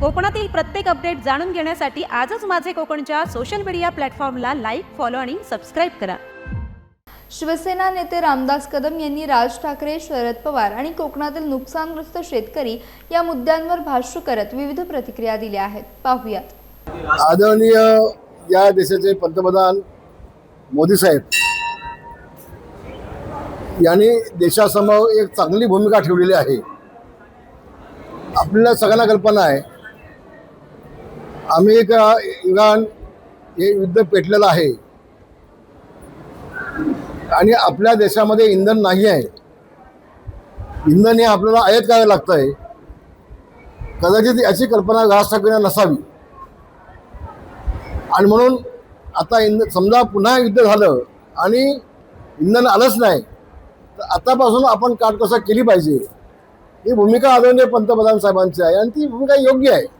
कोकणातील प्रत्येक अपडेट जाणून घेण्यासाठी आजच माझे कोकणच्या सोशल मीडिया प्लॅटफॉर्मला लाईक, फॉलो आणि सबस्क्राईब करा। शिवसेना नेते रामदास कदम यांनी राज ठाकरे, शरद पवार आणि कोकणातील नुकसानग्रस्त शेतकरी या मुद्द्यांवर भाष्य करत विविध प्रतिक्रिया दिल्या आहेत। पाहूयात। आदरणीय या देशाचे पंतप्रधान मोदी साहेब यांनी देशासमोर एक चांगली भूमिका ठेवलेली आहे। आपल्याला सगळ्यांना कल्पना आहे, अमेरिका इराण हे युद्ध पेटलेलं आहे आणि आपल्या देशामध्ये इंधन नाही आहे। इंधन हे आपल्याला आयात करायला लागतं आहे। कदाचित याची कल्पना राज ठाकरेंना नसावी आणि म्हणून आता समजा पुन्हा युद्ध झालं आणि इंधन आलंच नाही तर आतापासून आपण काटकसर केली पाहिजे, ही भूमिका आदरणीय पंतप्रधान साहेबांची आहे आणि ती भूमिका योग्य आहे।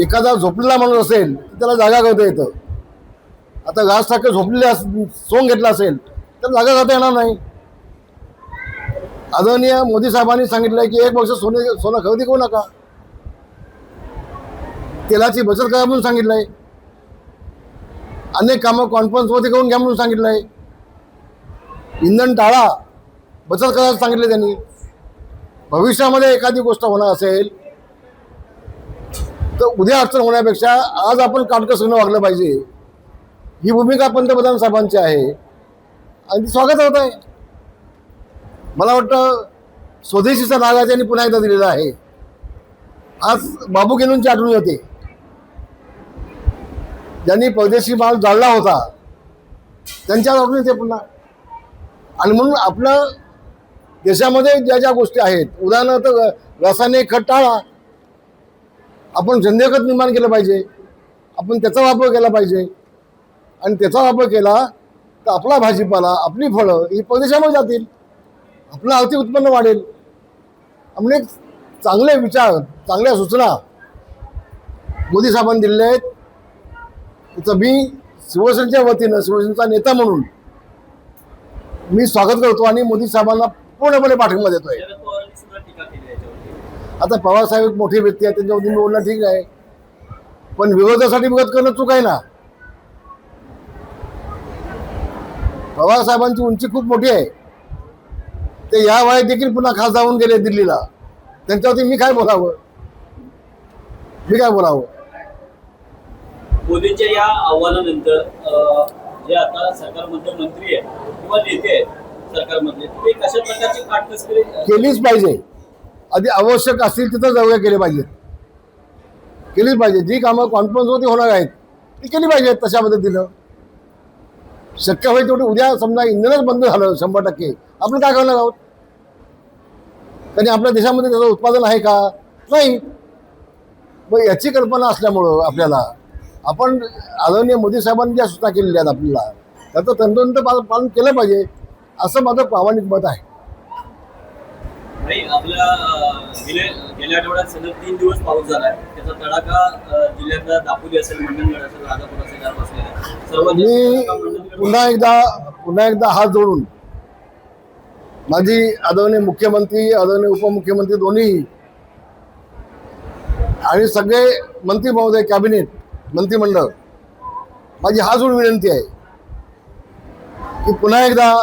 एखादा झोपलेला माणूस असेल तर त्याला जागा करता येतं। आता राज ठाकरे झोपलेले सोंग घेतला असेल तर जागा करता येणार नाही। आदरणीय मोदी साहेबांनी सांगितलंय की 1 वर्ष सोनं खरेदी करू नका, तेलाची बचत करा म्हणून सांगितलंय, अनेक कामं कॉन्फरन्समध्ये करून घ्या म्हणून सांगितलंय, इंधन टाळा, बचत करायला सांगितले त्यांनी। भविष्यामध्ये एखादी गोष्ट होणार असेल तर उद्या अडचण होण्यापेक्षा आज आपण काटकसरीने वागलं पाहिजे, ही भूमिका पंतप्रधान साहेबांची आहे आणि ती स्वागत होत आहे। मला वाटतं स्वदेशीचा नागा त्यांनी पुन्हा एकदा दिलेला आहे। आज बाबू गेनूंची आठवण होते, ज्यांनी परदेशी माल जाळला होता, त्यांच्या आठवण येते पुन्हा। आणि म्हणून आपल्या देशामध्ये ज्या ज्या गोष्टी आहेत, उदाहरणार्थ रासायनिक खत टाळा, आपण सेंद्रिय खत निर्माण केलं पाहिजे, आपण त्याचा वापर केला पाहिजे आणि त्याचा वापर केला तर आपला भाजीपाला, आपली फळं ही परदेशामध्ये जातील, आपलं आर्थिक उत्पन्न वाढेल। म्हणजे चांगले विचार, चांगल्या सूचना मोदी साहेबांनी दिलेल्या आहेत। त्याचं मी शिवसेनेच्या वतीनं, शिवसेनेचा नेता म्हणून मी स्वागत करतो आणि मोदी साहेबांना पूर्णपणे पाठिंबा देतोय। आता पवार साहेब एक मोठी व्यक्ती आहे, त्यांच्यावरती मी बोलणं ठीक आहे, पण विरोधासाठी विरोध करणं चूक आहे ना। पवार साहेबांची उंची खूप मोठी आहे, ते या वयात देखील पुन्हा खासदार होऊन गेले दिल्लीला, त्यांच्यावरती मी काय बोलावं? मोदींच्या या आव्हानानंतर जे आता सरकारमध्ये मंत्री आहेत किंवा नेते आहेत सरकारमधले, ते कशा प्रकारची काटकसरी केलीच पाहिजे। आधी आवश्यक असतील तिथं जाऊया केलीच पाहिजे। जी कामं कॉन्फरन्सवरती होणार आहेत ती केली पाहिजेत तशा पद्धतीनं। शक्य होईल तेवढी उद्या समजा इंधनच बंद झालं 100%, आपण काय करणार आहोत? कारण आपल्या देशामध्ये त्याचं उत्पादन आहे का? नाही। मग याची कल्पना असल्यामुळं आपल्याला आपण आदरणीय मोदी साहेबांनी ज्या सूचना केलेल्या आहेत आपल्याला त्याचं तंतोतंत पालन केलं पाहिजे, असं माझं प्रामाणिक मत आहे। आपल्या गेल्या आठवड्यात सलग 3 दिवस पाऊस झाला आहे, त्याचा तडाखा जिल्ह्यातला दापोली असेल, मंडणगड असेल, राजापूर असेल, यावर बसलेला आहे। मी पुन्हा एकदा हात जोडून माझी आदरणीय मुख्यमंत्री, आदरणीय उपमुख्यमंत्री दोन्ही आणि सगळे मंत्री महोदय, कॅबिनेट, मंत्रिमंडळ, माझी हात जोडून विनंती आहे की पुन्हा एकदा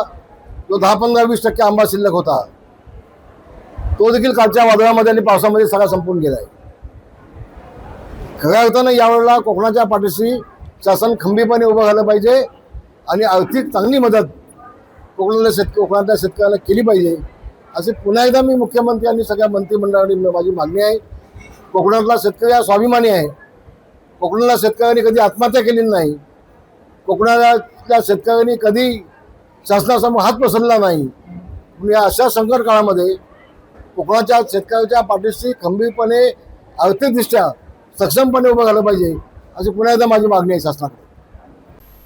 जो 10-15-20% आंबा शिल्लक होता तो देखील कालच्या वादळामध्ये आणि पावसामध्ये सगळा संपून गेला आहे। खऱ्या अर्थानं यावेळेला कोकणाच्या पाठीशी शासन खंबीरपणे उभं राहिलं पाहिजे आणि आर्थिक चांगली मदत कोकणातल्या शेतकऱ्याला केली पाहिजे, असे पुन्हा एकदा मी मुख्यमंत्री आणि सगळ्या मंत्रिमंडळाने माझी मागणी आहे। कोकणातला शेतकरी हा स्वाभिमानी आहे। कोकणातल्या शेतकऱ्यांनी कधी आत्महत्या केलेली नाही, कोकणातल्या शेतकऱ्यांनी कधी शासनासमोर हात पसरला नाही। या अशा संकट काळामध्ये कोकणाच्या शेतकऱ्याच्या पाठीशी खंबीरपणे आर्थिकदृष्ट्या सक्षमपणे उभं राहिलं पाहिजे, अशी पुन्हा एकदा माझी मागणी आहे शासनाकडे।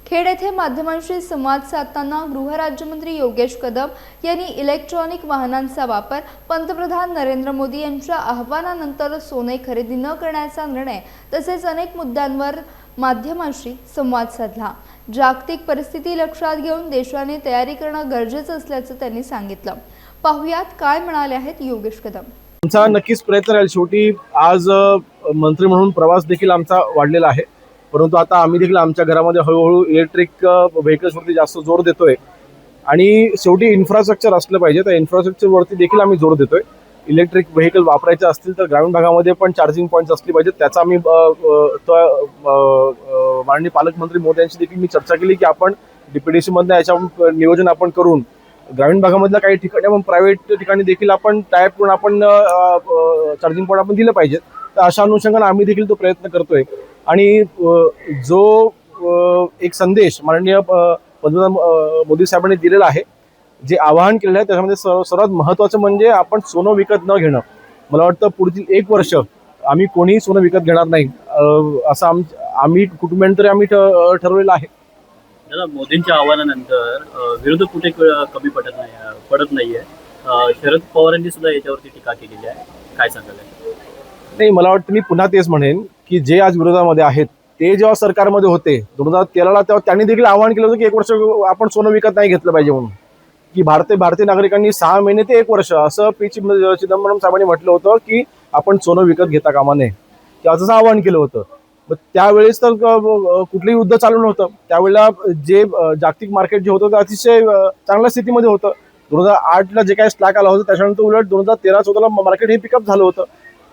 खेड येथे माध्यमांशी संवाद साधताना गृहराज्यमंत्री योगेश कदम यांनी इलेक्ट्रॉनिक वाहनांचा वापर, पंतप्रधान नरेंद्र मोदी यांच्या आव्हानानंतर सोने खरेदी न करण्याचा निर्णय तसेच अनेक मुद्द्यांवर माध्यमांशी संवाद साधला। जागतिक परिस्थिती लक्षात घेऊन देशाने तयारी करणं गरजेचं असल्याचं त्यांनी सांगितलं। पाहुयात काय म्हणाले आहेत योगेश कदम। आमचा नक्कीच प्रयत्न राहील. शेवटी आज मंत्री म्हणून प्रवास देखील आमचा वाढलेला आहे, परंतु आता आम्ही देखील आमच्या घरामध्ये हळूहळू इलेक्ट्रिक व्हेकल्सवरती जास्त जोर देतोय आणि शेवटी इन्फ्रास्ट्रक्चर असलं पाहिजे. त्या इन्फ्रास्ट्रक्चरवरती देखील आम्ही जोर देतोय. इलेक्ट्रिक व्हेकल वापरायचे असतील तर ग्रामीण भागामध्ये पण चार्जिंग पॉईंट्स असली पाहिजेत. त्याचा आम्ही माननीय पालकमंत्री मोदी यांची देखील मी चर्चा केली की आपण DPDC मधनं याच्या नियोजन आपण करून ग्रामीण भागामधल्या काही ठिकाणी आपण प्रायव्हेट ठिकाणी देखील आपण टायप करून आपण चार्जिंग पॉईंट आपण दिलं पाहिजेत. तर अशा अनुषंगाने आम्ही देखील तो प्रयत्न करतोय. आणि जो एक संदेश माननीय पंतप्रधान मोदी साहेबांनी दिलेला आहे, जे आवाहन केलेलं आहे, त्याच्यामध्ये सर्वात महत्त्वाचं म्हणजे आपण सोनं विकत न घेणं. मला वाटतं पुढील 1 वर्ष आम्ही कोणीही सोनं विकत घेणार नाही असं आम्ही कुटुंबियांनी तरी आम्ही ठरवलेलं आहे. दादा, मोदींच्या आव्हानानंतर विरोधक कुठे कमी पडत नाहीये. शरद पवारांनी सुद्धा याच्यावरती टीका केलेली आहे. काय सांगाल? नाही, मला वाटतं मी पुन्हा तेच म्हणेन की जे आज विरोधामध्ये आहेत ते जेव्हा सरकारमध्ये होते 2013ला, तेव्हा त्यांनी देखील आवाहन केलं होतं की 1 वर्ष आपण सोनं विकत नाही घेतलं पाहिजे म्हणून, की भारतीय नागरिकांनी 6 महिने ते 1 वर्ष असं चिदंबरम साहेबांनी म्हटलं होतं की आपण सोनं विकत घेता कामा नये, की असं आवाहन केलं होतं. मग त्यावेळेस तर कुठलंही युद्ध चालू नव्हतं. त्यावेळेला जे जागतिक मार्केट जे होतं ते अतिशय चांगल्या स्थितीमध्ये होतं. 2008ला जे काही स्लॅक आला होता त्याच्यानंतर उलट 2013-14ला मार्केट हे पिकअप झालं होतं.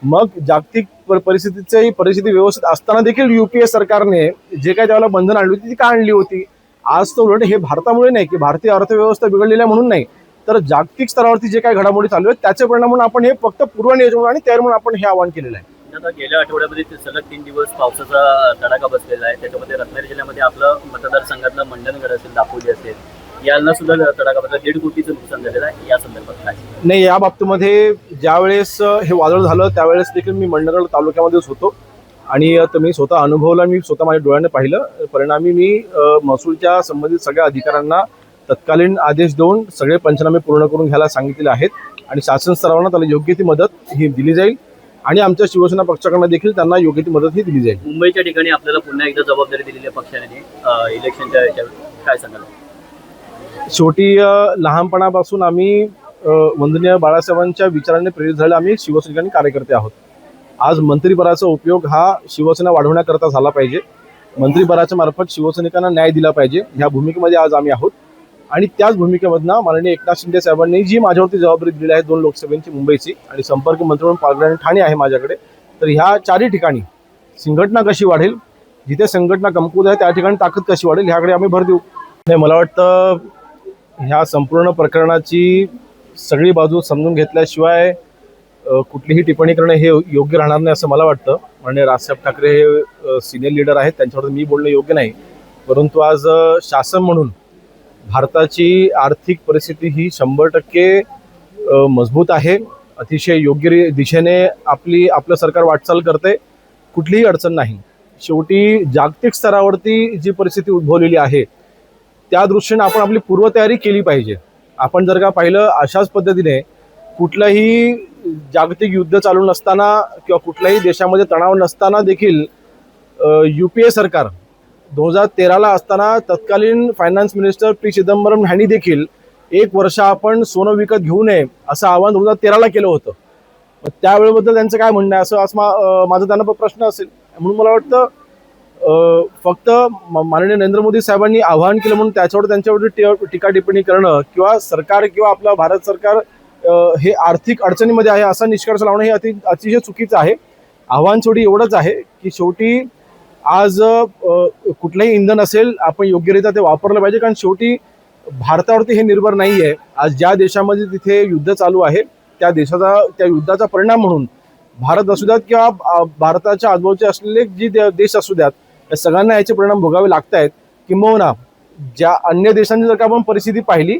मग जागतिक परिस्थिती व्यवस्थित असताना देखील UPA सरकारने जे काही त्यावेळेला बंधन आणली होती ती का आणली होती? आज तर उलट हे भारतामुळे नाही, की भारतीय अर्थव्यवस्था बिघडलेल्या म्हणून नाही, तर जागतिक स्तरावरती जे काही घडामोडी चालू आहेत त्याचे परिणाम म्हणून आपण हे फक्त पूर्वनियोजन आणि तयारी म्हणून आपण हे आवाहन केलेलं आहे. आता गेल्या आठवड्यामध्ये सलग 3 दिवस पावसाचा तडाखा बसलेला आहे. त्याच्यामध्ये रत्नागिरी जिल्ह्यामध्ये आपलं मतदारसंघातलं मंडणगड असेल, दापोली असेल, यांना सुद्धा तडाखा बसला. 1.5 कोटीचं नुकसान झालेलं आहे. या संदर्भात काय? नाही, या बाबतीमध्ये ज्यावेळेस हे वादळ झालं त्यावेळेस देखील मी मंडणगड तालुक्यामध्येच होतो आणि मी स्वतः अनुभवला, मी स्वतः माझ्या डोळ्याने पाहिलं. परिणामी मी महसूलच्या संबंधित सगळ्या अधिकाऱ्यांना तत्कालीन आदेश देऊन सगळे पंचनामे पूर्ण करून घ्यायला सांगितलेले आहेत आणि शासन स्तरावर त्याला योग्य ती मदत ही दिली जाईल आणि आमच्या शिवसेना पक्षाकडनं देखील त्यांना योग्य ती मदत ही दिली जाईल. मुंबईच्या ठिकाणी आपल्याला पुन्हा एकदा जबाबदारी दिलेली आहे पक्षाने इलेक्शनच्या याच्यावर, काय सांगाल? शेवटी लहानपणापासून आम्ही वंदनीय बाळासाहेबांच्या विचाराने प्रेरित झालेले आम्ही शिवसैनिकांनी कार्यकर्ते आहोत. आज मंत्रिपदाचा उपयोग हा शिवसेना वाढवण्याकरता झाला पाहिजे. मंत्रिपदाच्या मार्फत शिवसैनिकांना न्याय दिला पाहिजे, ह्या भूमिकेमध्ये आज आम्ही आहोत. आणि त्याच भूमिकेमधनं माननीय एकनाथ शिंदे साहेबांनी जी माझ्यावरती जबाबदारी दिलेली आहे 2 लोकसभेची मुंबईची आणि संपर्क मंत्री म्हणून पालघर आणि ठाणे आहे माझ्याकडे, तर ह्या 4ही ठिकाणी संघटना कशी वाढेल, जिथे संघटना कमकुवत आहे त्या ठिकाणी ताकद कशी वाढेल ह्याकडे आम्ही भर देऊ. नाही, मला वाटतं ह्या संपूर्ण प्रकरणाची सगळी बाजू समजून घेतल्याशिवाय कुठलीही टिप्पणी करणं हे योग्य राहणार नाही असं मला वाटतं. म्हणजे राजसाहेब ठाकरे हे सिनियर लीडर आहेत, त्यांच्यावर मी बोलणं योग्य नाही. परंतु आज शासन म्हणून भारताची आर्थिक परिस्थिती ही 100% मजबूत आहे. अतिशय योग्य दिशेने आपलं सरकार वाटचाल करते, कुठलीही अडचण नाही. शेवटी जागतिक स्तरावरती जी परिस्थिती उद्भवलेली आहे त्या दृष्टीने आपण आपली पूर्वतयारी केली पाहिजे. आपण जर का पाहिलं अशाच पद्धतीने कुठलंही जागतिक युद्ध चालू नसताना किंवा कुठल्याही देशामध्ये तणाव नसताना देखील UPA सरकार 2013ला असताना तत्कालीन फायनान्स मिनिस्टर P. चिदंबरम यांनी देखील 1 वर्ष आपण सोनं विकत घेऊ नये असं आवाहन 2013ला केलं होतं. त्यावेळेबद्दल त्यांचं काय म्हणणं आहे असं माझा त्यांना प्रश्न असेल. म्हणून मला वाटतं फक्त माननीय नरेंद्र मोदी साहेबांनी आवाहन केलं म्हणून त्याच्यावर त्यांच्यावर टीका टिप्पणी करणं किंवा सरकार किंवा आपलं भारत सरकार हे आर्थिक अडचणीमध्ये आहे असा निष्कर्ष लावणं हे अतिशय चुकीचं आहे. आव्हान शेवटी एवढंच आहे की शेवटी आज कुठलंही इंधन असेल आपण योग्यरित्या ते वापरलं पाहिजे, कारण शेवटी भारतावरती हे निर्भर नाही आहे. आज ज्या देशामध्ये तिथे युद्ध चालू आहे त्या युद्धाचा परिणाम म्हणून भारत असू द्यात किंवा भारताच्या आजूबाजूचे असलेले जे देश असू द्यात, या सगळ्यांना याचे परिणाम भोगावे लागत आहेत. किंबहुना ज्या अन्य देशांची जर का आपण परिस्थिती पाहिली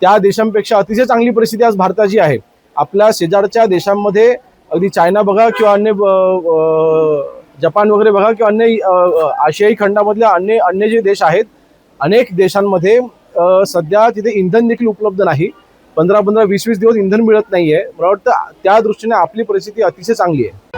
त्या देशांपेक्षा अतिशय चांगली परिस्थिती आज भारताची आहे. आपल्या शेजारच्या देशांमध्ये अगदी चायना बघा किंवा अन्य जपान वगैरे बघा किंवा अन्य आशियाई खंडामधल्या अन्य जे देश आहेत, अनेक देशांमध्ये सध्या तिथे इंधन देखील उपलब्ध नाही. 15-20 दिवस इंधन मिळत नाहीये. मला वाटतं त्या दृष्टीने आपली परिस्थिती अतिशय चांगली आहे.